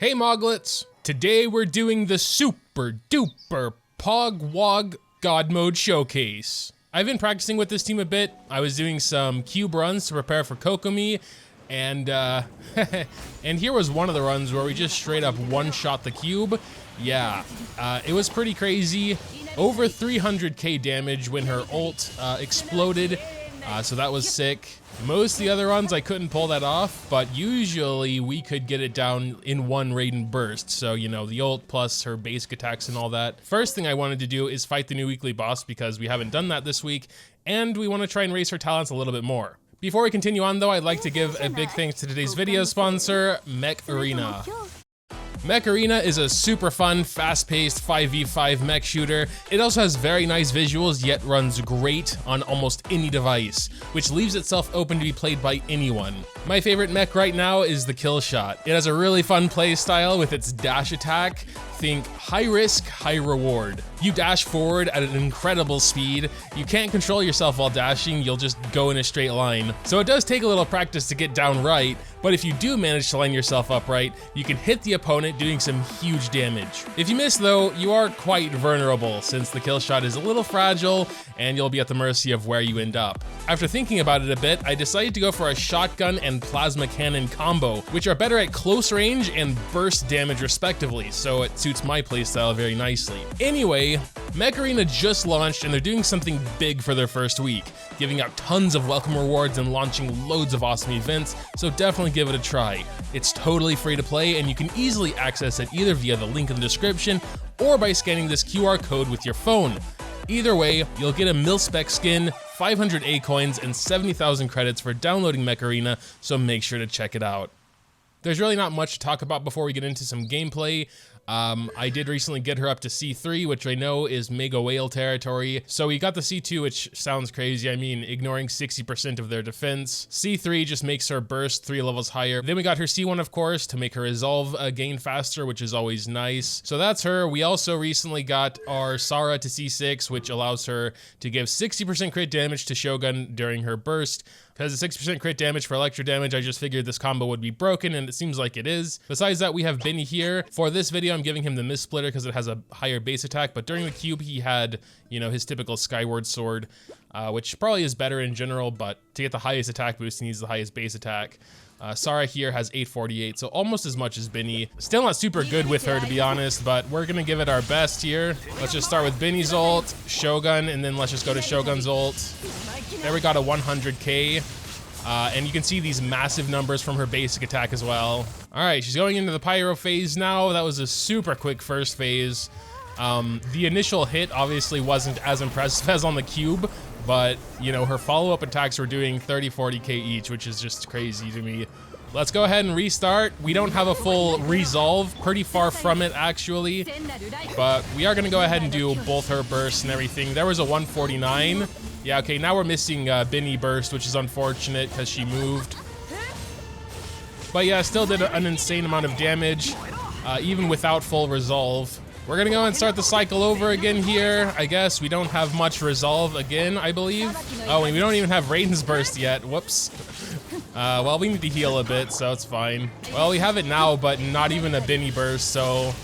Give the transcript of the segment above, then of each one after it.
Hey Moglets! Today we're doing the super duper Pog Wog God Mode Showcase. I've been practicing with this team a bit. I was doing some cube runs to prepare for Kokomi, and and here was one of the runs where we just straight up one-shot the cube. Yeah, it was pretty crazy. Over 300k damage when her ult exploded, so that was sick. Most of the other runs I couldn't pull that off, but usually we could get it down in one Raiden burst. So, you know, the ult plus her basic attacks and all that. First thing I wanted to do is fight the new weekly boss because we haven't done that this week, and we want to try and raise her talents a little bit more. Before we continue on though, I'd like to give a big thanks to today's video sponsor, Mech Arena. Mech Arena is a super fun, fast-paced 5v5 mech shooter. It also has very nice visuals, yet runs great on almost any device, which leaves itself open to be played by anyone. My favorite mech right now is the kill shot. It has a really fun play style with its dash attack. Think high risk, high reward. You dash forward at an incredible speed. You can't control yourself while dashing, you'll just go in a straight line. So it does take a little practice to get down right, but if you do manage to line yourself up right, you can hit the opponent doing some huge damage. If you miss though, you are quite vulnerable since the kill shot is a little fragile and you'll be at the mercy of where you end up. After thinking about it a bit, I decided to go for a shotgun and plasma cannon combo, which are better at close range and burst damage respectively, so it suits my playstyle very nicely. Anyway, Mech Arena just launched and they're doing something big for their first week, giving out tons of welcome rewards and launching loads of awesome events, so definitely give it a try. It's totally free to play and you can easily access it either via the link in the description or by scanning this QR code with your phone. Either way, you'll get a mil-spec skin, 500 A coins, and 70,000 credits for downloading Mech Arena, so make sure to check it out. There's really not much to talk about before we get into some gameplay. I did recently get her up to C3, which I know is Mega Whale territory. So we got the C2, which sounds crazy. I mean, ignoring 60% of their defense. C3 just makes her burst 3 levels higher. Then we got her C1, of course, to make her resolve gain faster, which is always nice. So that's her. We also recently got our Sara to C6, which allows her to give 60% crit damage to Shogun during her burst. Because the 6% crit damage for electro damage, I just figured this combo would be broken, and it seems like it is. Besides that, we have Benny here. For this video, I'm giving him the Misc splitter because it has a higher base attack, but during the cube, he had, you know, his typical Skyward Sword, which probably is better in general, but to get the highest attack boost, he needs the highest base attack. Sara here has 848, so almost as much as Benny. Still not super good with her, to be honest, but we're gonna give it our best here. Let's just start with Benny's ult, Shogun, and then let's just go to Shogun's ult. There we got a 100k, and you can see these massive numbers from her basic attack as well. All right, she's going into the pyro phase now. That was a super quick first phase. The initial hit obviously wasn't as impressive as on the cube, but you know, her follow-up attacks were doing 30-40k each, which is just crazy to me. Let's go ahead and restart. We don't have a full resolve, pretty far from it actually, but we are gonna go ahead and do both her bursts and everything. There was a 149. Yeah, okay, now we're missing Benny burst, which is unfortunate because she moved. But yeah, still did an insane amount of damage, even without full resolve. We're gonna go and start the cycle over again here. I guess we don't have much resolve again, I believe. Oh, and we don't even have Raiden's burst yet. Whoops. Well, we need to heal a bit, so it's fine. Well, we have it now, but not even a Benny burst, so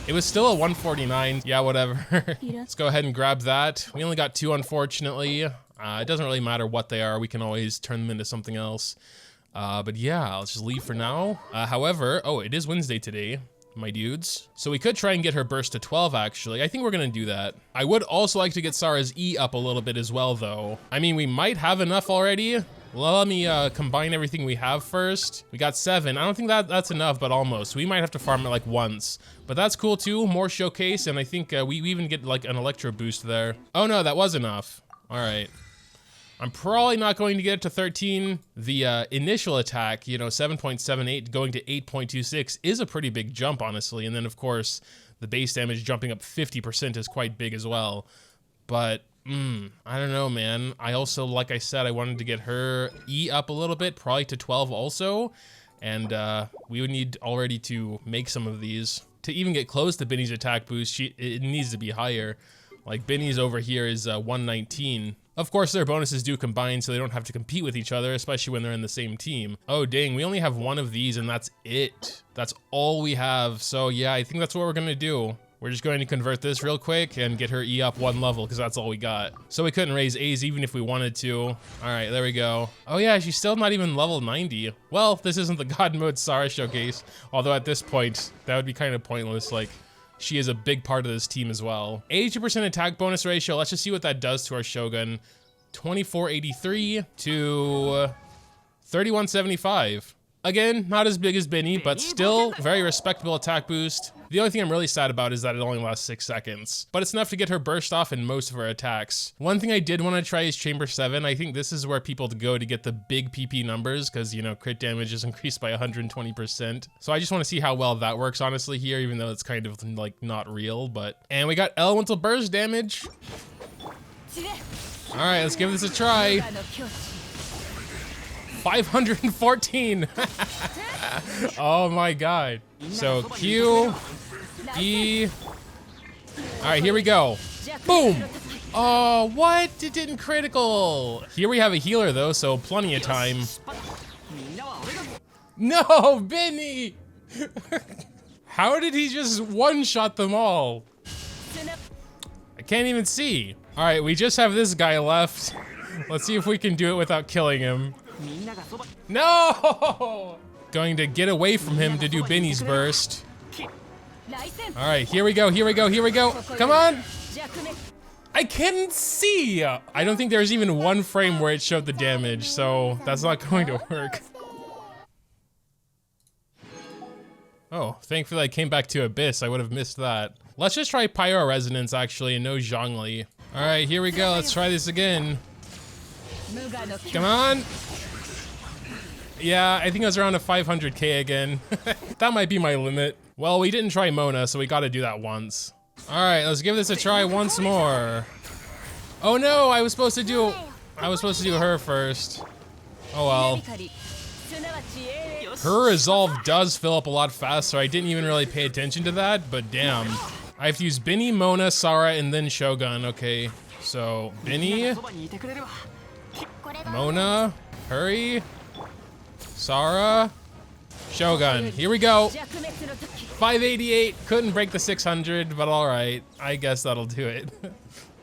it was still a 149. Yeah, whatever. Let's go ahead and grab that. We only got 2, unfortunately. It doesn't really matter what they are. We can always turn them into something else. But yeah, let's just leave for now. However, oh, it is Wednesday today, my dudes. So we could try and get her burst to 12, actually. I think we're gonna do that. I would also like to get Sara's E up a little bit as well, though. I mean, we might have enough already. Well, let me combine everything we have first. We got 7. I don't think that's enough, but almost. We might have to farm it like once. But that's cool too, more showcase, and I think we even get like an electro boost there. Oh no, that was enough. All right. I'm probably not going to get it to 13. The initial attack, you know, 7.78 going to 8.26 is a pretty big jump, honestly. And then of course, the base damage jumping up 50% is quite big as well. But I don't know, man. I also, like I said, I wanted to get her E up a little bit, probably to 12 also. And we would need already to make some of these. To even get close to Benny's attack boost, it needs to be higher. Like Benny's over here is 119. Of course, their bonuses do combine, so they don't have to compete with each other, especially when they're in the same team. Oh, dang, we only have one of these, and that's it. That's all we have. So yeah, I think that's what we're gonna do. We're just going to convert this real quick and get her E up 1 level, because that's all we got. So we couldn't raise A's even if we wanted to. All right, there we go. Oh yeah, she's still not even level 90. Well, this isn't the God Mode Sarah showcase, although at this point, that would be kind of pointless. Like, she is a big part of this team as well. 82% attack bonus ratio. Let's just see what that does to our Shogun. 2483 to 3175. Again, not as big as Benny, but still very respectable attack boost. The only thing I'm really sad about is that it only lasts 6 seconds, but it's enough to get her burst off in most of her attacks. One thing I did want to try is Chamber 7. I think this is where people go to get the big PP numbers because, you know, crit damage is increased by 120%. So I just want to see how well that works, honestly, here, even though it's kind of like not real, but. And we got elemental burst damage. All right, let's give this a try. 514. Oh my god. So Q, E. All right, here we go. Boom. Oh, what? It didn't critical. Here we have a healer though, so plenty of time. No, Benny. How did he just one-shot them all? I can't even see. All right, we just have this guy left. Let's see if we can do it without killing him. No! Going to get away from him to do Benny's burst. All right, here we go, here we go, here we go. Come on! I can't see! I don't think there's even one frame where it showed the damage, so that's not going to work. Oh, thankfully I came back to Abyss. I would have missed that. Let's just try Pyro Resonance, actually, and no Zhongli. All right, here we go. Let's try this again. Come on! Yeah, I think it was around a 500k again. That might be my limit. Well, we didn't try Mona, so we gotta do that once. All right, let's give this a try once more. Oh no, I was supposed to do her first. Oh well. Her resolve does fill up a lot faster. I didn't even really pay attention to that, but damn. I have to use Benny, Mona, Sarah, and then Shogun. Okay, so Benny, Mona, hurry. Sarah, Shogun. Here we go. 588. Couldn't break the 600, but all right. I guess that'll do it.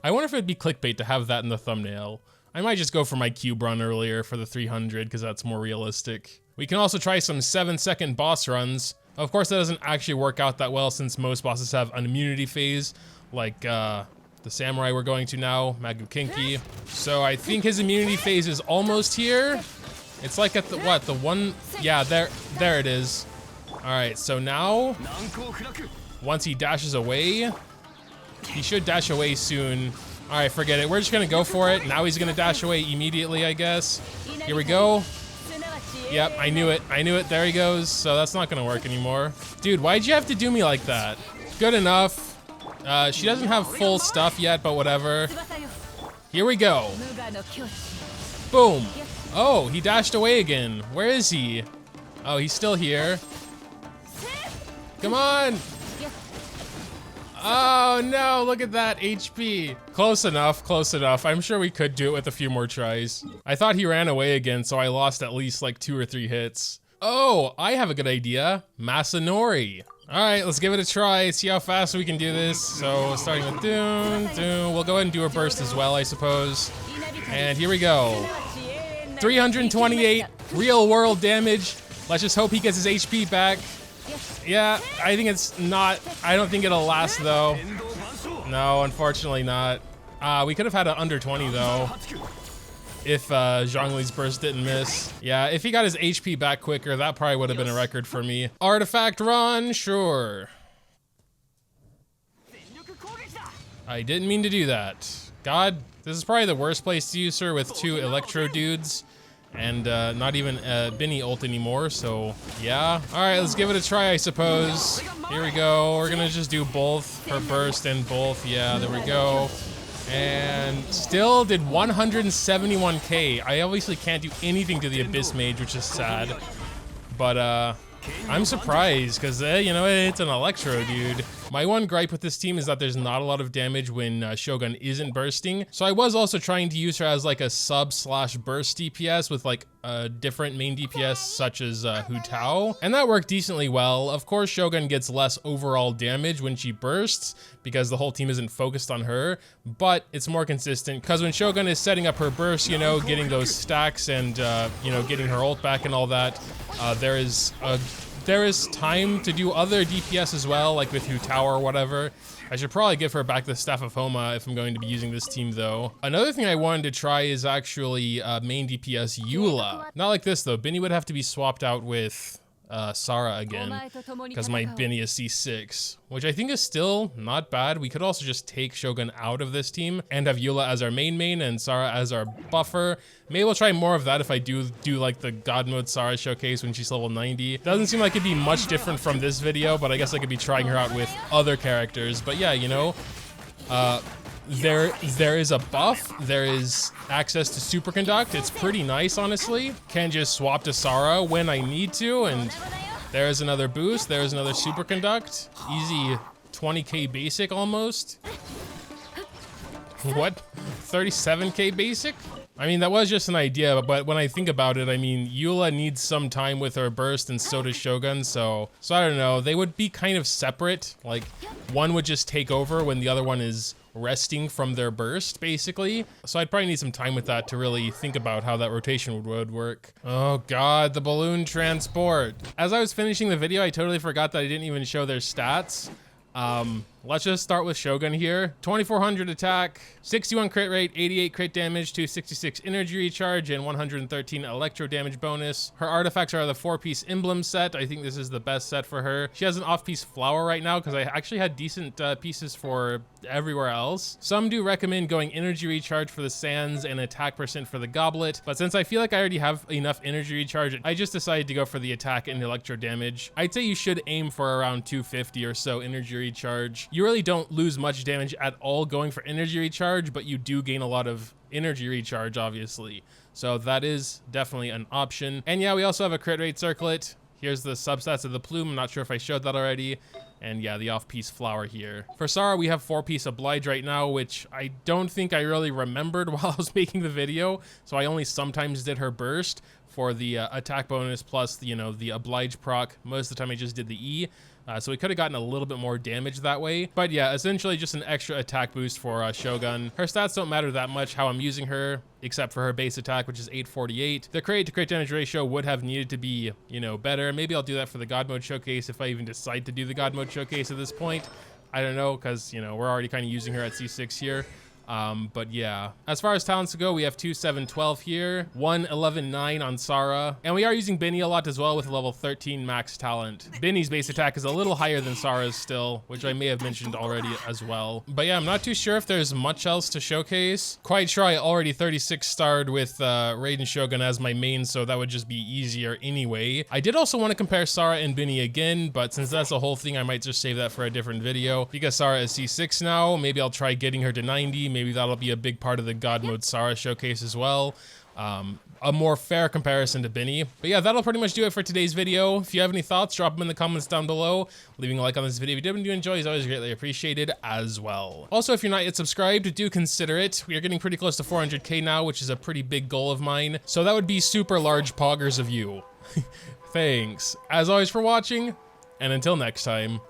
I wonder if it'd be clickbait to have that in the thumbnail. I might just go for my cube run earlier for the 300 because that's more realistic. We can also try some 7-second boss runs. Of course, that doesn't actually work out that well since most bosses have an immunity phase, like the samurai we're going to now, Maguu Kenki. So I think his immunity phase is almost here. It's like at the, what, the one, yeah, there it is. All right, so now, once he dashes away, he should dash away soon. All right, forget it. We're just gonna go for it. Now he's gonna dash away immediately, I guess. Here we go. Yep, I knew it. I knew it. There he goes. So that's not gonna work anymore. Dude, why'd you have to do me like that? Good enough. She doesn't have full stuff yet, but whatever. Here we go. Boom. Oh, he dashed away again. Where is he? Oh, he's still here. Come on. Oh no, look at that HP. Close enough, close enough. I'm sure we could do it with a few more tries. I thought he ran away again, so I lost at least like 2 or 3 hits. Oh, I have a good idea. Masanori. All right, let's give it a try, see how fast we can do this. So starting with Doom, we'll go ahead and do a burst as well, I suppose. And here we go. 328 real world damage. Let's just hope he gets his HP back. Yeah, I think it's not, I don't think it'll last though. No, unfortunately not. We could have had an under 20 though, if Zhongli's burst didn't miss. Yeah, if he got his HP back quicker, that probably would have been a record for me. Artifact run, sure. I didn't mean to do that. God, this is probably the worst place to use her with 2 Electro dudes. And not even Benny ult anymore, so yeah. All right, let's give it a try, I suppose. Here we go. We're gonna just do both, her burst and both. Yeah, there we go. And still did 171k. I obviously can't do anything to the Abyss Mage, which is sad. But I'm surprised because, you know, it's an Electro, dude. My one gripe with this team is that there's not a lot of damage when Shogun isn't bursting. So I was also trying to use her as like a sub/burst DPS with like a different main DPS such as Hu Tao. And that worked decently well. Of course, Shogun gets less overall damage when she bursts because the whole team isn't focused on her, but it's more consistent because when Shogun is setting up her burst, you know, getting those stacks and, you know, getting her ult back and all that, there is time to do other DPS as well, like with Hu Tao or whatever. I should probably give her back the Staff of Homa if I'm going to be using this team though. Another thing I wanted to try is actually main DPS Eula. Not like this though. Binny would have to be swapped out with Sara again because my Binny is C6, which I think is still not bad. We could also just take Shogun out of this team and have Eula as our main and Sara as our buffer. Maybe we'll try more of that if I do like the God Mode Sara showcase when she's level 90. Doesn't seem like it'd be much different from this video, but I guess I could be trying her out with other characters. But yeah, you know, there is a buff, there is access to superconduct. It's pretty nice, honestly. Can just swap to Sara when I need to, and there's another boost, there's another superconduct. Easy 20k basic almost. What? 37k basic? I mean, that was just an idea, but when I think about it, I mean, Eula needs some time with her burst and so does Shogun, so I don't know. They would be kind of separate. Like, one would just take over when the other one is resting from their burst, basically. So I'd probably need some time with that to really think about how that rotation would work. Oh God, the balloon transport. As I was finishing the video, I totally forgot that I didn't even show their stats. Let's just start with Shogun here. 2400 attack, 61 crit rate, 88 crit damage, 266 energy recharge, and 113 electro damage bonus. Her artifacts are the 4-piece emblem set. I think this is the best set for her. She has an off-piece flower right now because I actually had decent pieces for everywhere else. Some do recommend going energy recharge for the sands and attack percent for the goblet, but since I feel like I already have enough energy recharge, I just decided to go for the attack and electro damage. I'd say you should aim for around 250 or so energy recharge. You really don't lose much damage at all going for energy recharge, but you do gain a lot of energy recharge, obviously. So that is definitely an option. And yeah, we also have a crit rate circlet. Here's the substats of the plume. I'm not sure if I showed that already. And yeah, the off-piece flower here. For Sara, we have 4-piece oblige right now, which I don't think I really remembered while I was making the video. So I only sometimes did her burst for the attack bonus plus, you know, the oblige proc. Most of the time I just did the E. So we could have gotten a little bit more damage that way. But yeah, essentially just an extra attack boost for Shogun. Her stats don't matter that much how I'm using her, except for her base attack, which is 848. The crit to crit damage ratio would have needed to be, you know, better. Maybe I'll do that for the God Mode showcase if I even decide to do the God Mode showcase at this point. I don't know, because, you know, we're already kind of using her at C6 here. But yeah, as far as talents go, we have 2, 7, 12 here, 1, 11, 9 on Sara, and we are using Binny a lot as well with level 13 max talent. Binny's base attack is a little higher than Sara's still, which I may have mentioned already as well. But yeah, I'm not too sure if there's much else to showcase. Quite sure I already 36 starred with Raiden Shogun as my main, so that would just be easier anyway. I did also want to compare Sara and Binny again, but since that's a whole thing, I might just save that for a different video. Because Sara is C6 now, maybe I'll try getting her to 90, maybe that'll be a big part of the God Mode Sara showcase as well. A more fair comparison to Binny. But yeah, that'll pretty much do it for today's video. If you have any thoughts, drop them in the comments down below. Leaving a like on this video if you did enjoy is always greatly appreciated as well. Also, if you're not yet subscribed, do consider it. We are getting pretty close to 400k now, which is a pretty big goal of mine. So that would be super large poggers of you. Thanks, as always, for watching, and until next time.